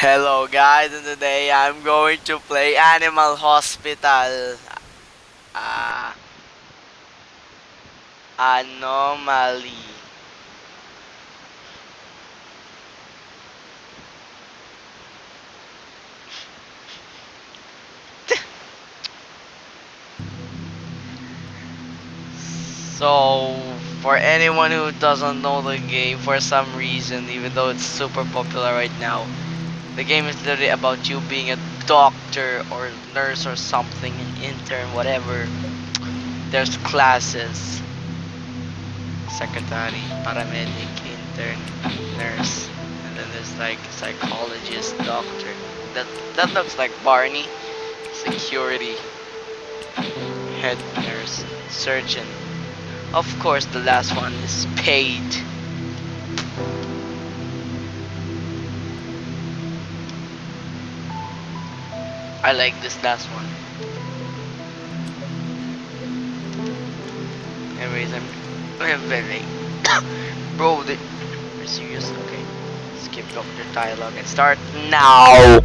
Hello guys, and today I'm going to play Animal Hospital. Ah, Anomaly. So, for anyone who doesn't know the game for some reason, even though it's super popular right now, the game is literally about you being a doctor or nurse or something, an intern, whatever. There's classes: secretary, paramedic, intern, nurse, and then there's like psychologist, doctor. That looks like Barney. Security, head nurse, surgeon. Of course, the last one is paid. I like this last one. Anyways, I'm very bro. Are you serious? Okay, skip doctor dialogue and start now.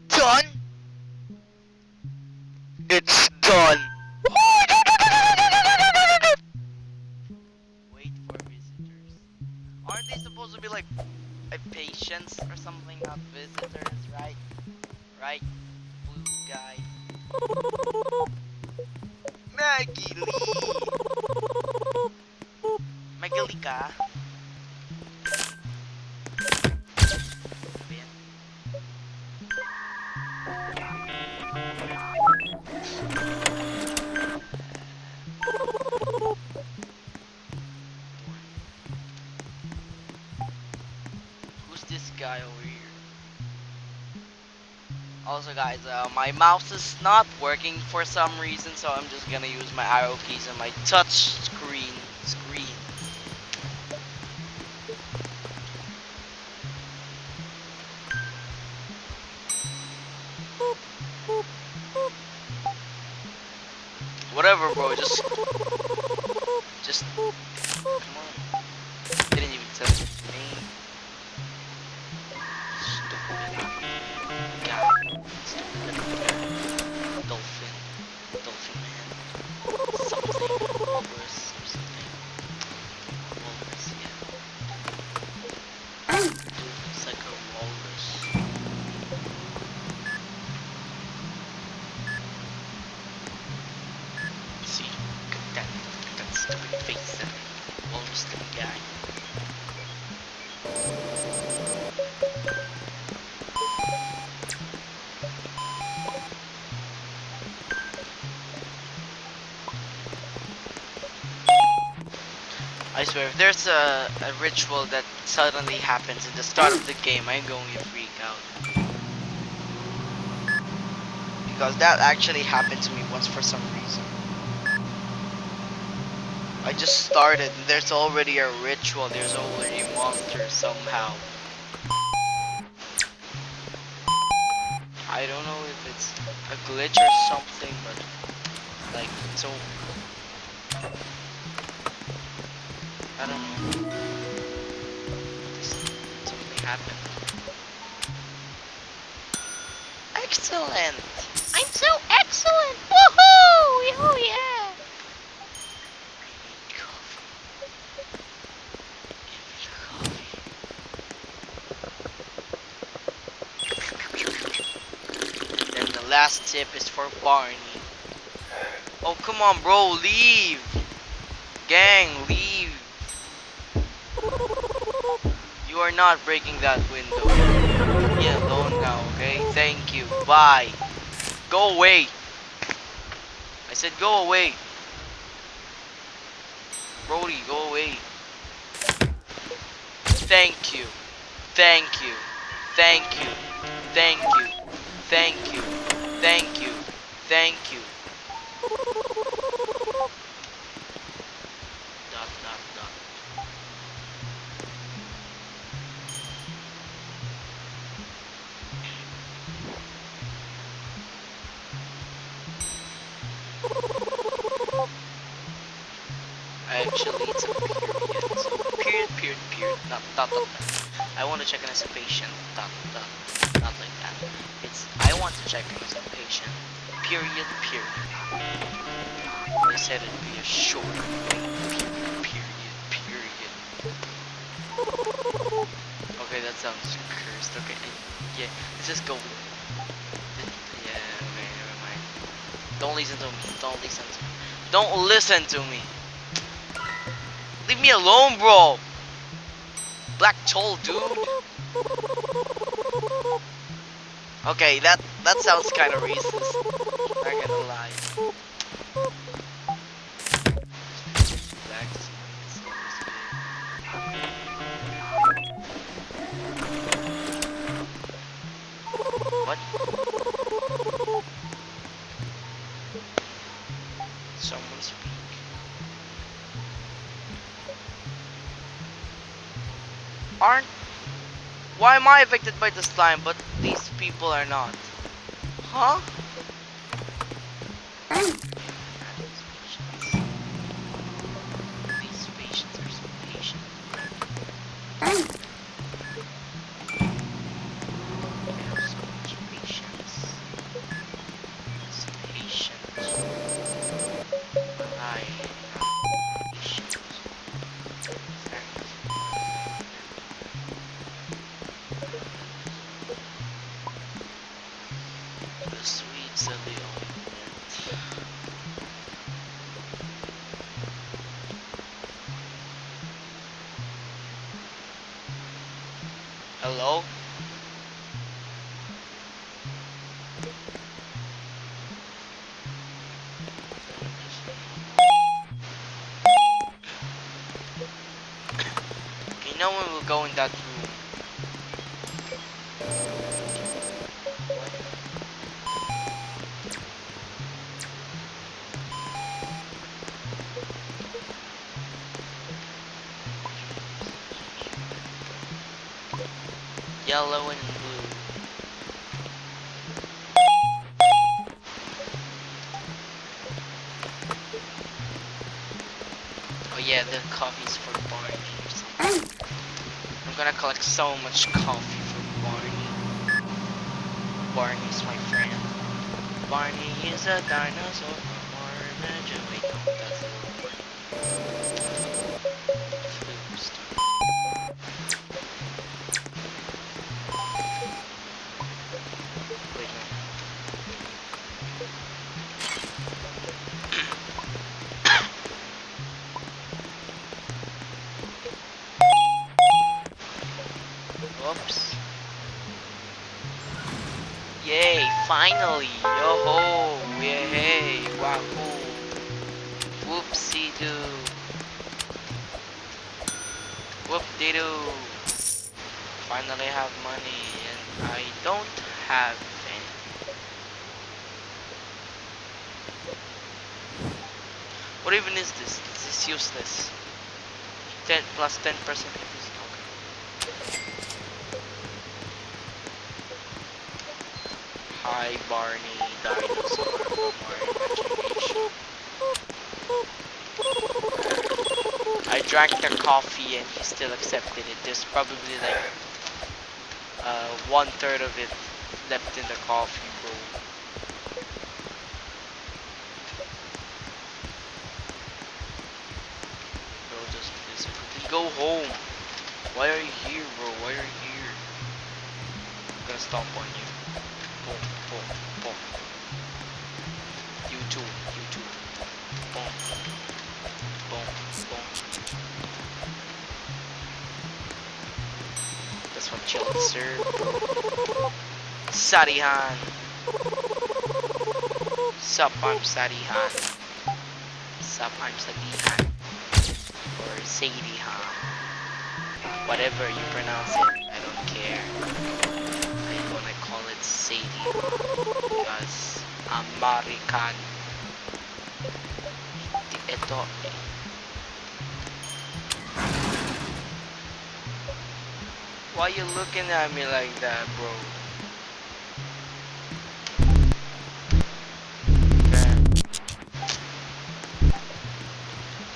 Done. It's done. Wait for visitors. Aren't they supposed to be like patients or something, not visitors, right? Right? Blue guy. Maggie Lee! Maggie Lee ka? Ano ba yan? Who's this guy over here? Also guys, my mouse is not working for some reason, so I'm just gonna use my arrow keys on my touch screen. Whatever bro, just come on. Didn't even tell me his name. Stupid guy. Stupid little guy. Dolphin. Dolphin man. Something. Walrus or something. Walrus, yeah. It's like a walrus. See, look at that stupid face there. Walrus looking guy. I swear, if there's a ritual that suddenly happens at the start of the game, I'm going to freak out. Because that actually happened to me once for some reason. I just started and there's already a ritual, there's already monsters somehow. I don't know if it's a glitch or something, but like, so, I don't know. Just something happened. Excellent! I'm so excellent! Woohoo! Oh yeah! I need coffee. And then the last tip is for Barney. Oh, come on, bro, leave! Gang, leave! You are not breaking that window. Leave me alone now, okay? Thank you. Bye. Go away. I said go away. Brody, go away. Thank you. Thank you. Thank you. Thank you. Thank you. Thank you. Thank you. Dot dot dot. Actually, it's a period. So period, period, period. Not dot dot dot. I want to check in as a patient. Dot dot. Not like that. It's I want to check in as a patient. Period, period. They said it'd be a short. Period, period, period. Okay, that sounds cursed. Okay, yeah. Let's just go. Yeah. Okay, never mind. Don't listen to me. Don't listen to me. Don't listen to me. Leave me alone, bro. Black Toll, dude. Okay, that sounds kind of racist. Not gonna lie. Black What? Someone speak. Aren't? Why am I affected by the slime, but these people are not? Huh? These patients are so patient. They have so much patience. So patient. While I am patient. The sweets of the ointment. Hello? Okay, no one will go in that room. Yellow and blue. Oh yeah, the coffee's for Barney or something. I'm gonna collect so much coffee for Barney. Barney's my friend. Barney is a dinosaur from our imagine. Wait, no, that's the wrong Wait, no. Whoops. Yay, finally! Yo-ho! Yay! Wahoo! Whoopsie-doo! Whoop-de-doo! Finally have money and I don't have any. What even is this? This is useless. 10 plus 10% increase. Okay. Hi Barney, dinosaur from our imagination. I drank the coffee and he still accepted it. There's probably like 1/3 of it left in the coffee bowl. Bro, just please go home. Why are you here, bro? Why are you here? I'm gonna stomp on you. Boom, boom, boom. You too, you too. Boom, boom, boom. That's what chillin' serve, bro. Sarihan. Sup, I'm Sarihan. Sup, I'm Sadihan. Or Sadihan. Whatever you pronounce it, I don't care. I'm gonna call it Sadie because American. Ito. Why you looking at me like that, bro?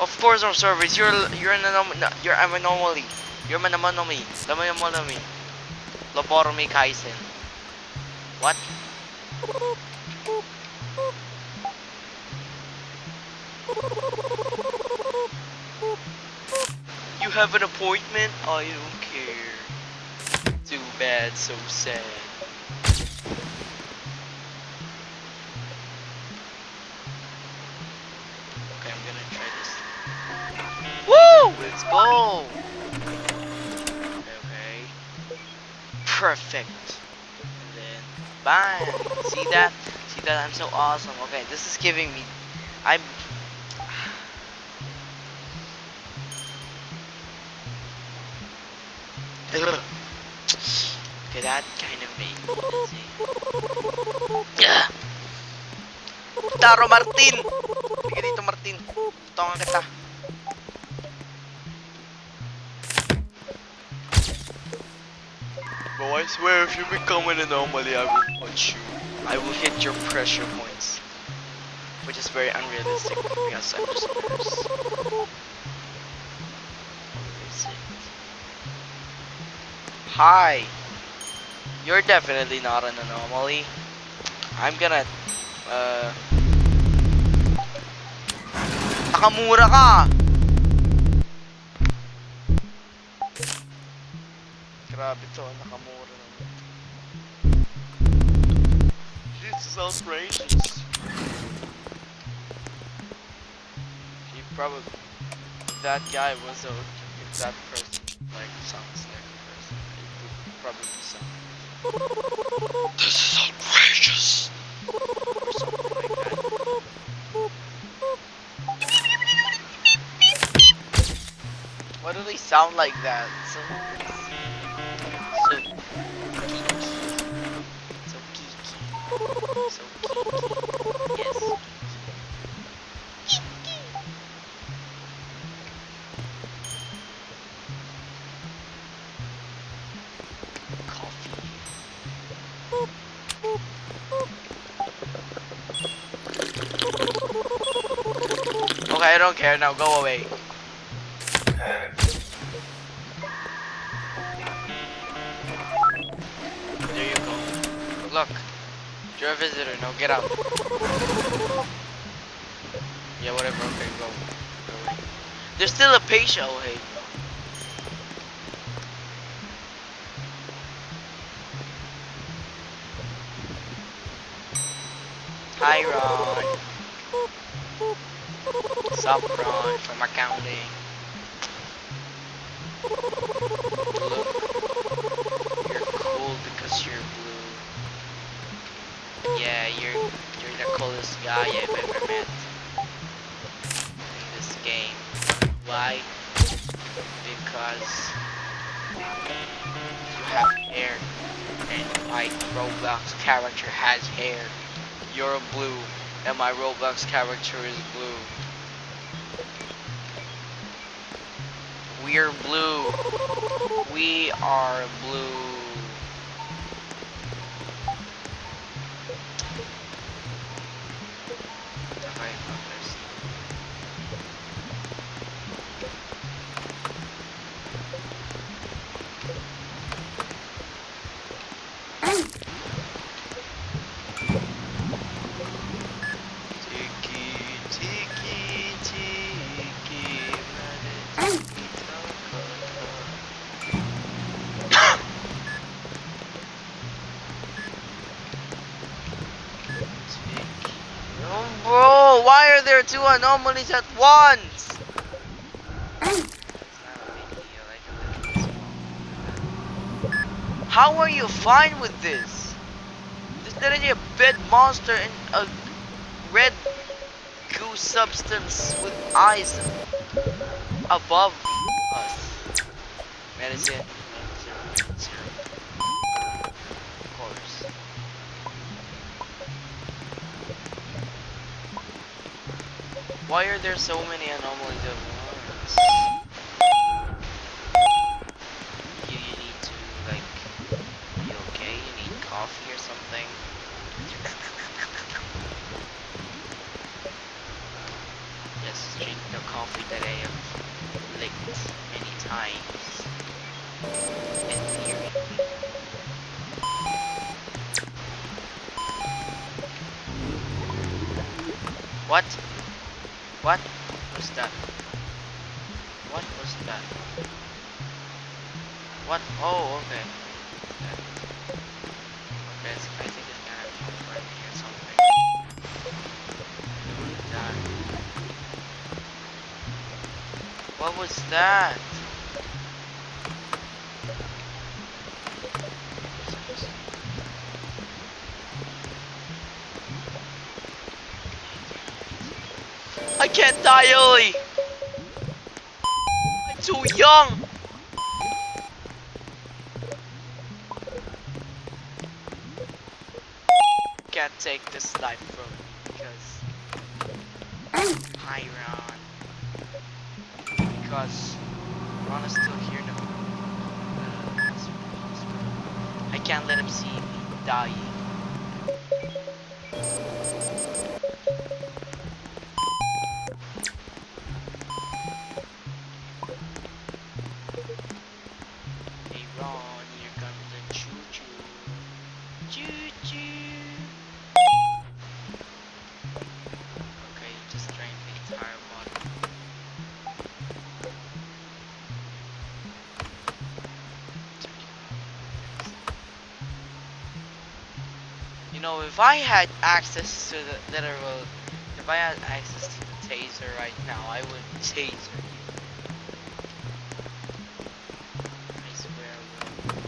Of course, I'm service. You're an you're an anomaly. You're an anomaly. Anomaly. Lobotomy Kaisen. What? You have an appointment? I don't care. Too bad, so sad. Okay, I'm gonna try this. Woo! Let's go! Okay. Perfect. And then, bang! See that? See that? I'm so awesome. Okay, this is giving me. I'm. Okay, that kind of made me dizzy. Yeah! Taro Martin! Sige dito, Martin. Tongan kita. Bro, I swear if you become an anomaly, I will punch you. I will hit your pressure points. Which is very unrealistic because I'm just a nurse. Hi! You're definitely not an anomaly. I'm gonna, Nakamura ka! Grabe to, nakamura naman. This is outrageous. He probably, that guy was a, if that person, like, sounds like a person, it would probably sound. This is outrageous! Or something like that. Why do they sound like that? So geeky. So geeky. So geeky. Yes. Coffee. Okay, I don't care now. Go away. There you go. Look. You're a visitor. Now get out. Yeah, whatever. Okay, go. Go away. There's still a patient. Oh, hey. Hi, Ron. Sup, Ron, from accounting. Look, you're cool because you're blue. Yeah, you're the coolest guy I've ever met in this game. Why? Because you have hair, and my Roblox character has hair. You're blue, and my Roblox character is blue. We're blue. We are blue. Okay, focus. Tiki, tiki, tiki, oh, bro, why are there two anomalies at once? How are you fine with this? There's literally a bed monster and a red goo substance with eyes above us. Medicine. Of course. Why are there so many anomalies at once? You need to, like, you okay? You need coffee or something? Yes, drink the coffee that I have licked many times and nearly. What? What was that? What was that? What? Oh, okay. Okay, so I think it's gonna be friendly or something. That. What was that? I can't die early! I'm too young! Can't take this life from me because Hyron. Because Ron is still here now. I can't let him see me dying. Hey Ron, here comes the choo-choo. Choo-choo. Okay, just drain the entire bottle. You know, if I had access to the literal, if I had access to the taser right now, I would taser you. I swear I would.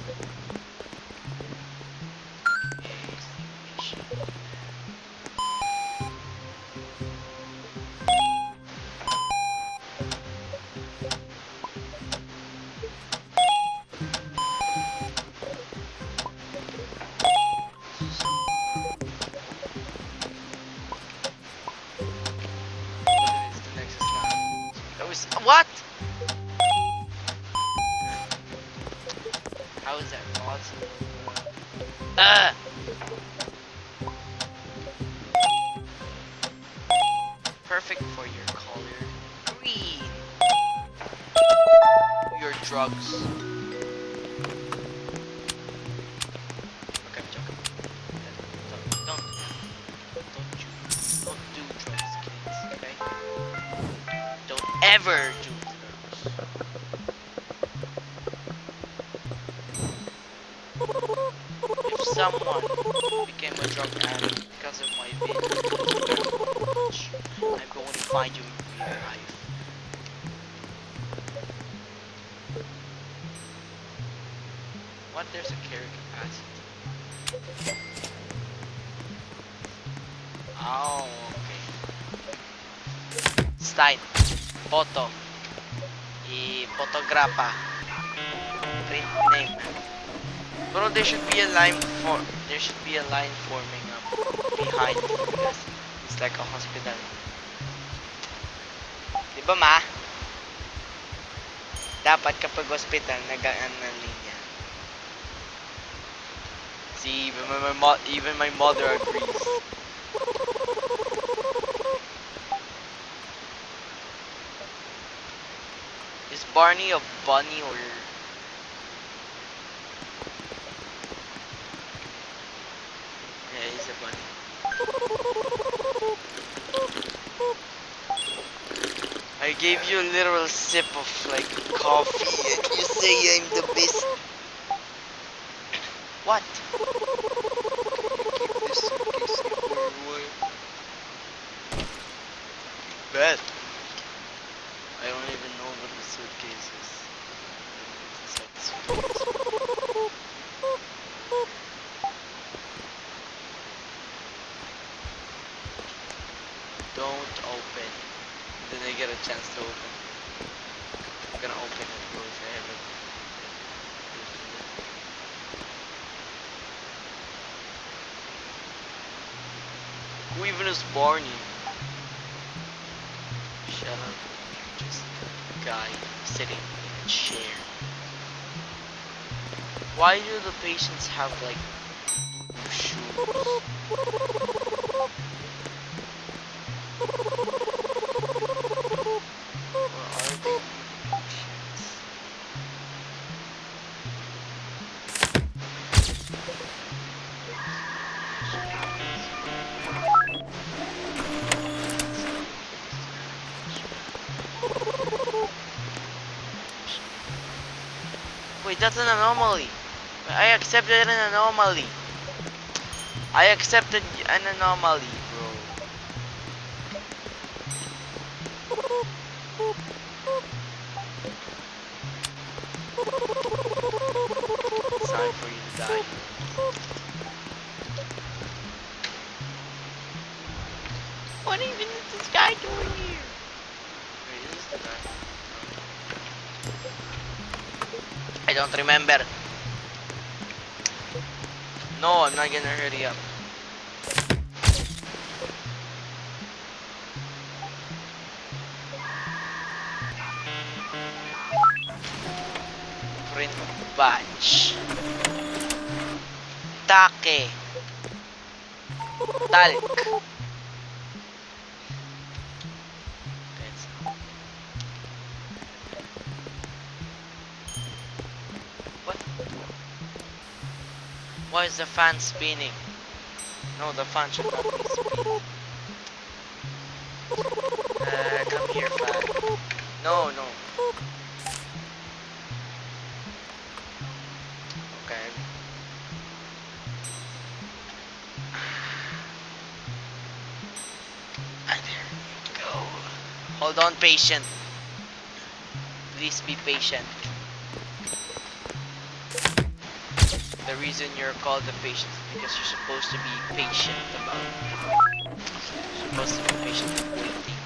Extinguish it. What is the next slide? That was what? How is that possible? Perfect for your color. Green. Your drugs. Okay, I'm joking. Don't do drugs, kids. Okay? Don't ever do drugs. If someone became a drug addict because of my video, I'm going to find you in real life. What? There's a carry capacity. Oh, okay. Style. Photo. Photographa. Print name. Bro, there should be a line forming up behind you because it's like a hospital. Diba ma? Dapat kapag hospital, nagaan ng linya. See, even my mother agrees. Is Barney a bunny or... Yeah, he's a bunny. I gave you a literal sip of like coffee and you say I'm the best. What? Keep this suitcase for a while. Bet. I don't even know what the suitcase is. Inside the suitcase. Don't open. Then I get a chance to open. I'm gonna open it, bro, if I have it. Who even is Barney? Shut up. You're just a guy sitting in a chair. Why do the patients have like blue shoes? that's an anomaly. I accepted an anomaly. I accepted an anomaly, bro. It's time for you to die. What even is this guy doing here? Wait, is this the guy? I don't remember. No, I'm not gonna hurry up. Print batch. Take. Talc. What? Why is the fan spinning? No, the fan should not be spinning. Come here, fan. No, no. Okay. And there we go. Hold on, patient. Please be patient. The reason you're called a patient is because you're supposed to be patient about it. You're supposed to be patient with waiting.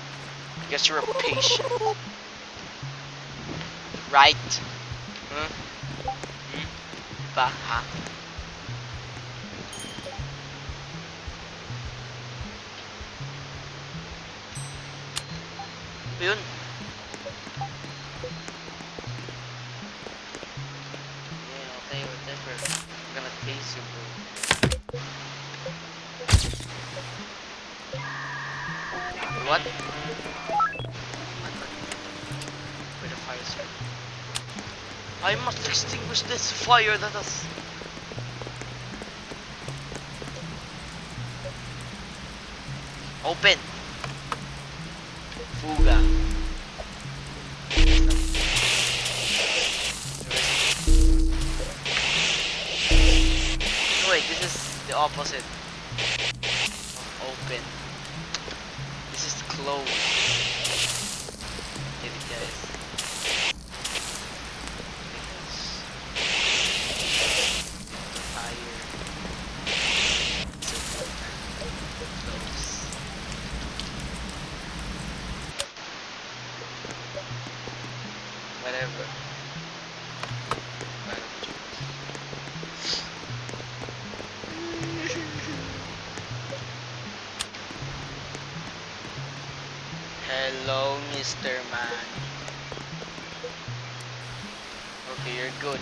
Because you're a patient. Right? Huh? Ba? Ha? Yun. Yeah, okay, whatever. I'm gonna taste you, bro. What? Where the fire started. I must extinguish this fire that has... Open! Fuga. Wait, this is the opposite of open. This is close. Get it, guys. Fire. Close. Whatever. Hello, Mr. Man. Okay, you're good.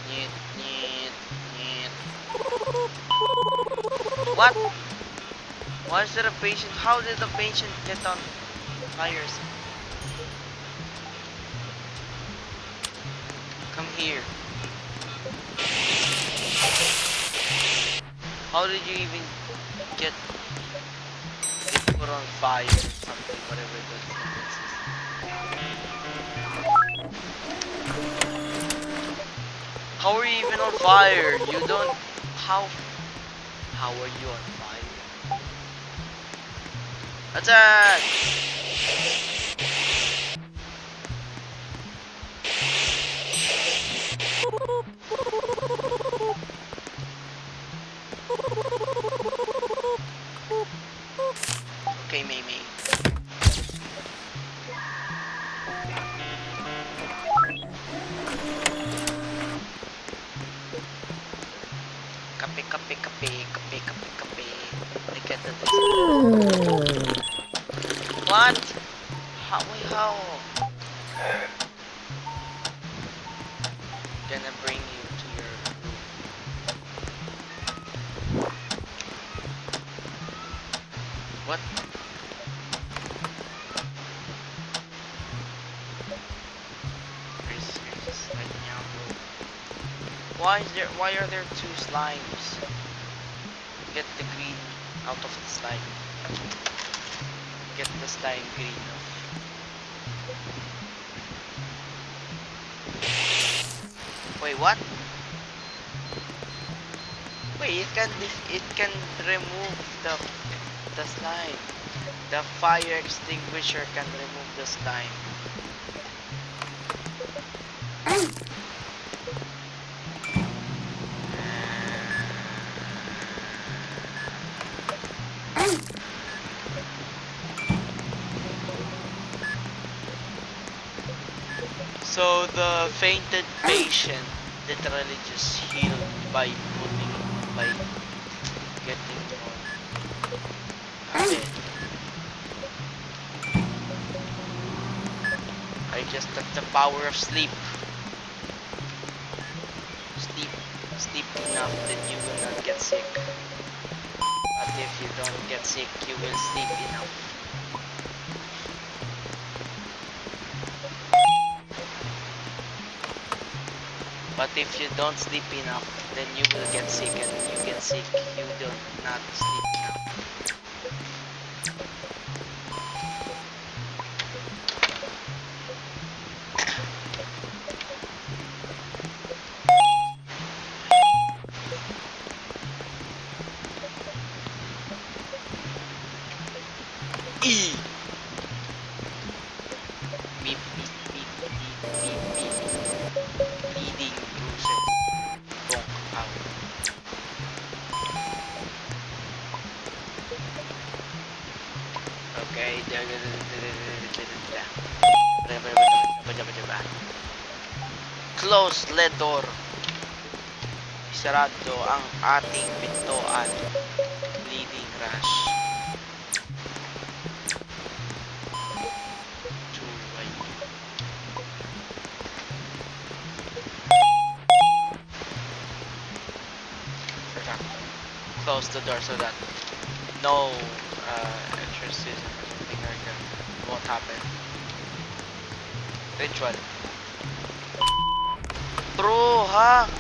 Neat, neat, neat. What? Why is there a patient? How did the patient get on fires? Come here. How did you even get put on fire? Something, whatever it is. How are you even on fire? You don't. How? How are you on fire? Attack! Okay, Mimi. Kape, kape, kape, kape, kape, kape. I get the What? How? Wait, how? Gonna bring you to your room. What? Here's right now, bro. Why are there two slimes? Get the green out of the slime. Get the slime green off. Wait, what? Wait, it can remove the slime. The fire extinguisher can remove the slime. So the fainted patient literally just healed by getting on a bed. I guess that's the power of sleep. Sleep, sleep enough that you will not get sick. But if you don't get sick, you will sleep enough. But if you don't sleep enough, then you will get sick, and when you get sick, you do not sleep enough. E. Beep beep beep beep beep beep. Bleeding bruises. Bonk. Ow. Okay. Close the door. Isarado ang ating pintuan. Bleeding rush. Chuway. Close the door so that no exorcism or something like that won't happen. Ritual. True, ha?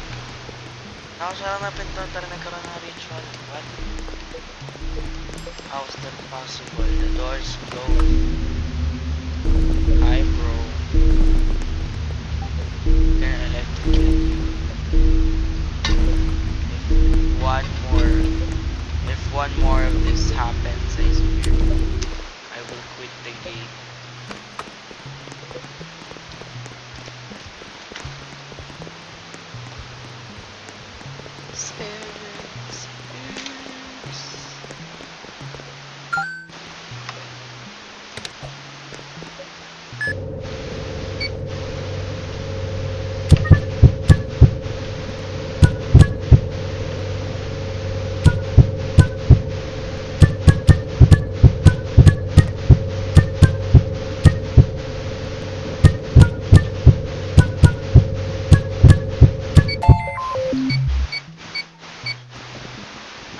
Nakasara na pinto pero nagkaroon ng ritual. What? How is that possible? The door's closed. Hi, bro. Can I like to kill you? If one more of this happens, I swear, I will quit the game.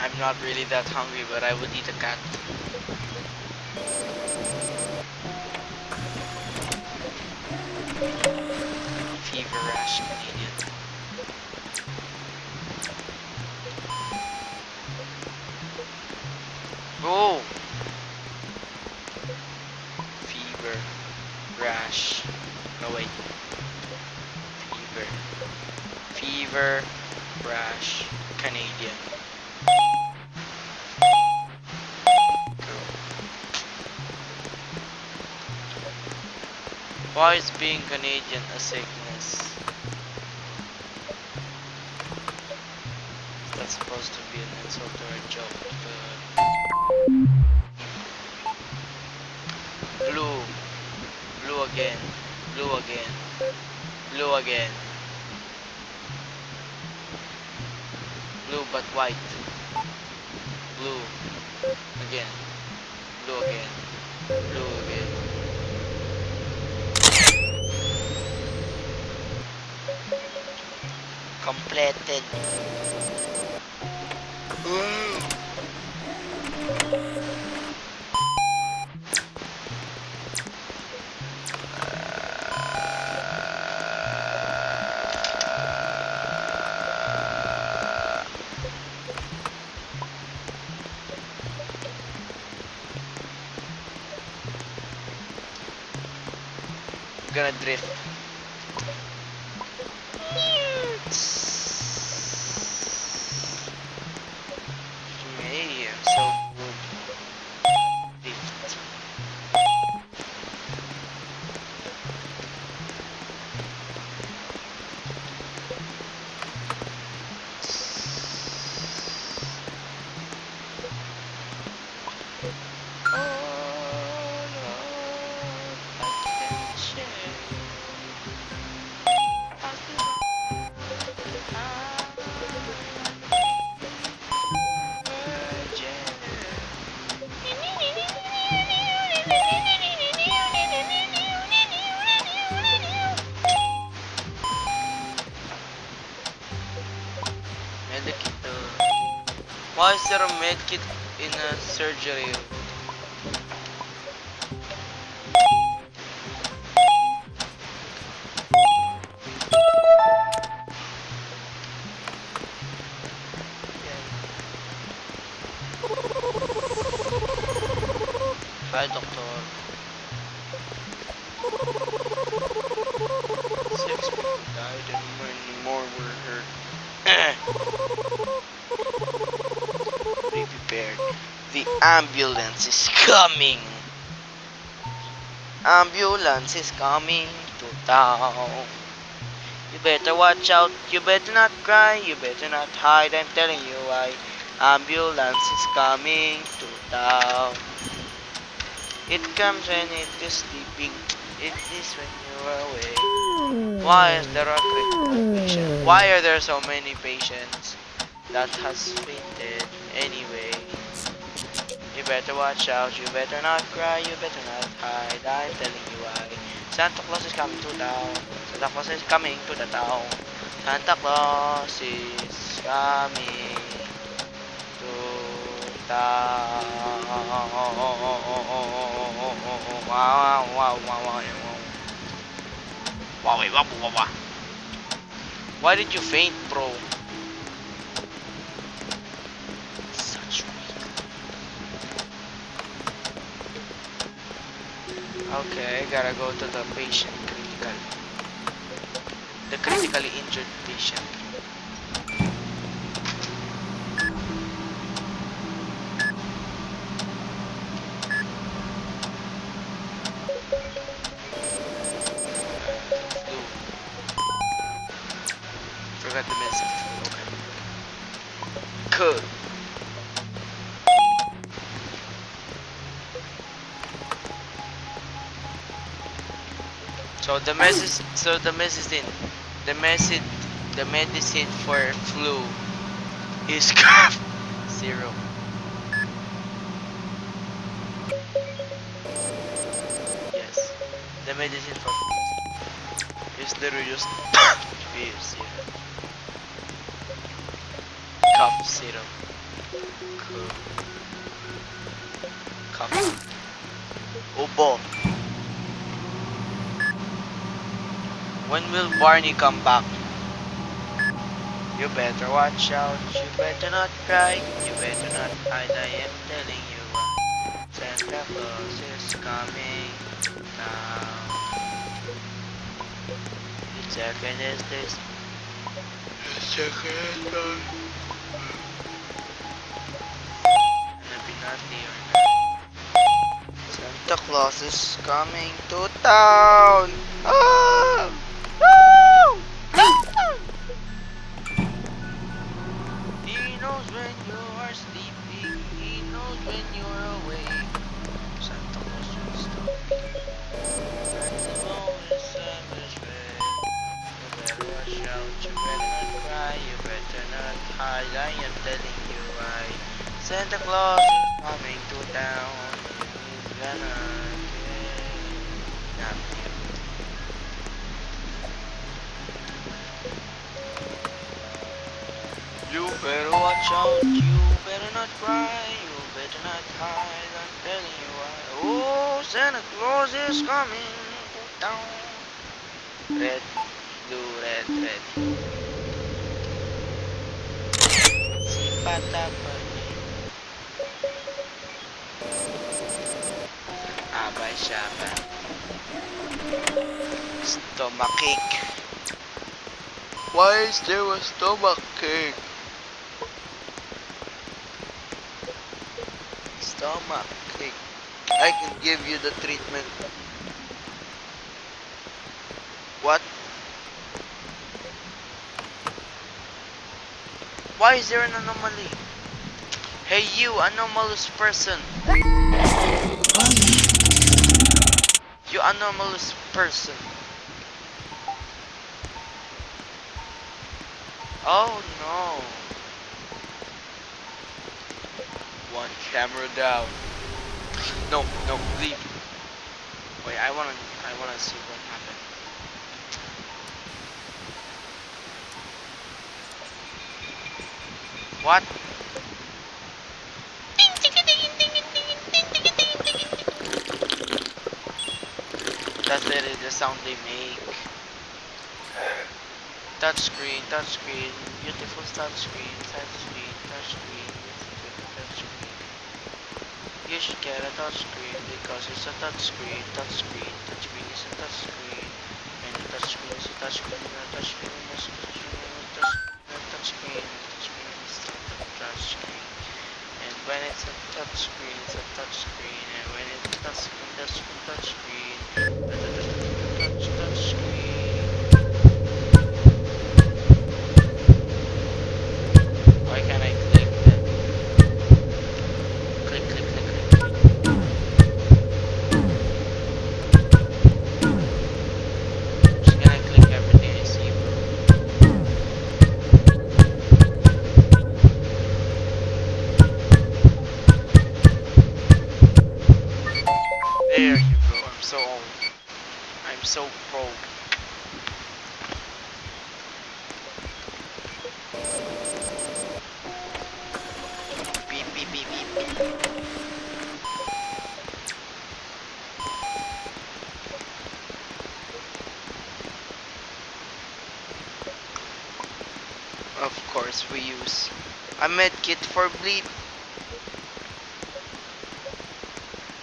I'm not really that hungry, but I would eat a cat. Fever rash Canadian. Go! Fever rash. No, wait. Fever. Fever rash Canadian. Why is being Canadian a sickness? That's supposed to be an insult or a joke, but... Blue. Blue again. Blue again. Blue again. Blue but white. Blue. Again. Blue again. Blue again. Completed. Gonna drift. Why is there a medkit in a surgery? Hi, doctor. 6 people died and many more were hurt. Be prepared. The ambulance is coming. Ambulance is coming to town. You better watch out. You better not cry. You better not hide. I'm telling you why. Ambulance is coming to town. It comes when it is sleeping. It is when you are awake. Why is there a critical patient? Why are there so many patients that has fainted anyway? You better watch out. You better not cry. You better not hide. I'm telling you why. Santa Claus is coming to town. Santa Claus is coming to the town. Santa Claus is coming to town. Wow, wow, wow, wow, wow, wow, wow, wow. Why did you faint, bro? Such weak. Okay, I gotta go to the patient critical. The critically injured patient. Flu. Forgot the medicine. Okay. Cool. So the medicine, the medicine, the medicine for flu is cough syrup. Yes, the medicine for flu is literally just fever syrup, cough syrup, cough. Ubo. When will Barney come back? You better watch out. You better not cry. You better not hide. I am telling you what. Santa Claus is coming now. The second is this. The second time. Gonna be naughty or not. Santa Claus is coming to town. Ah! Ah! Ah! He knows when you are sleeping. He knows when you're awake. Santa Claus will stop. And the moment is red. You better watch out. You better not cry. You better not hide. I am telling you why. Santa Claus is coming to town. He's gonna kidnap you. You better watch out, you better not cry, you better not hide, I'm telling you why. Oh, Santa Claus is coming to town. Red, blue, red, red. Si pata abay shaba. Stomachache. Why is there a stomachache? Stomachache. I can give you the treatment. What? Why is there an anomaly? Hey you, anomalous person. You anomalous person. Oh no. One camera down. No, no, leave. Wait, I wanna see what happened. What? Literally the sound they make. Touchscreen, touchscreen, beautiful touchscreen, touchscreen, touchscreen, beautiful touchscreen. You should get a touchscreen because it's a touchscreen, touchscreen, touchscreen is a touchscreen. And a touchscreen is a touchscreen, and a touchscreen is a touchscreen, and a touchscreen, and a touchscreen is a touchscreen. And when it's a touchscreen, it's a touchscreen. And when it's a touchscreen, touchscreen, touchscreen, touchscreen. Why can't I click that? Click, click, click, click. I'm just gonna click everything I see, bro. There you go. I'm so old. I'm so pro. Beep, beep, beep, beep, beep. Of course, we use a medkit for bleed.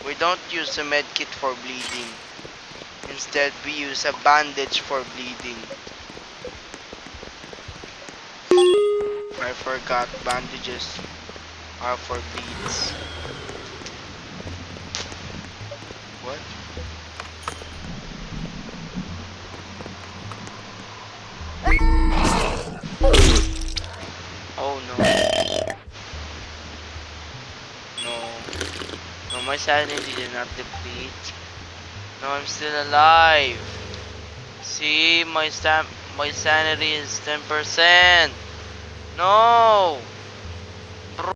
We don't use a medkit for bleeding. Instead, we use a bandage for bleeding. I forgot bandages are for bleeds. What? Oh no. No. No, my sanity did not deplete. No, I'm still alive. See, my sanity is 10%. No.